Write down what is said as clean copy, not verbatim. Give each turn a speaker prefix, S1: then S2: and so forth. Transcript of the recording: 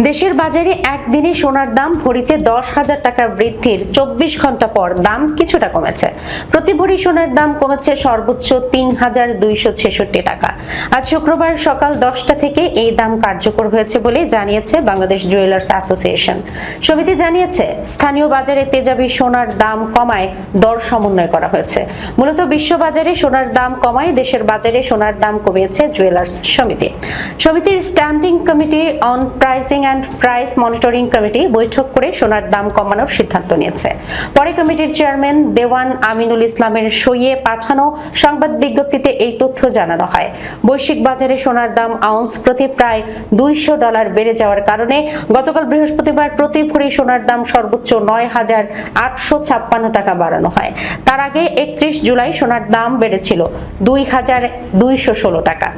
S1: দেশের বাজারে একদিনে সোনার দাম ভরিতে 10,000 টাকা বৃদ্ধির 24 ঘন্টা পর দাম কিছুটা কমেছে। প্রতি ভরি সোনার দাম কমেছে সর্বোচ্চ 3,266 টাকা। আজ শুক্রবার সকাল 10টা থেকে এই দাম কার্যকর হয়েছে বলে জানিয়েছে বাংলাদেশ জুয়েলার্স অ্যাসোসিয়েশন। সমিতি জানিয়েছে, স্থানীয় বাজারে তেজাবি সোনার দাম কমায় দর সমন্বয় করা হয়েছে। মূলত বিশ্ববাজারে সোনার দাম কমায় দেশের বাজারে সোনার দাম কমিয়েছে জুয়েলার্স সমিতি। সমিতির standing committee on pricing and price monitoring committee বৈঠক করে সোনার দাম কমানোর সিদ্ধান্ত নিয়েছে। পরে কমিটির চেয়ারম্যান দেওয়ান আমিনুল ইসলামের সইয়ে পাঠানো সংবাদ বিজ্ঞপ্তিতে এই তথ্য জানানো হয়। বৈশ্বিক বাজারে সোনার দাম আউন্স প্রতি প্রায় $200 বেড়ে যাওয়ার কারণে গতকাল বৃহস্পতিবার প্রতি ভরি সোনার দাম সর্বোচ্চ 9,856 টাকা বাড়ানো হয়। তার আগে 31 জুলাই সোনার দাম বেড়েছিল 2,216 টাকা।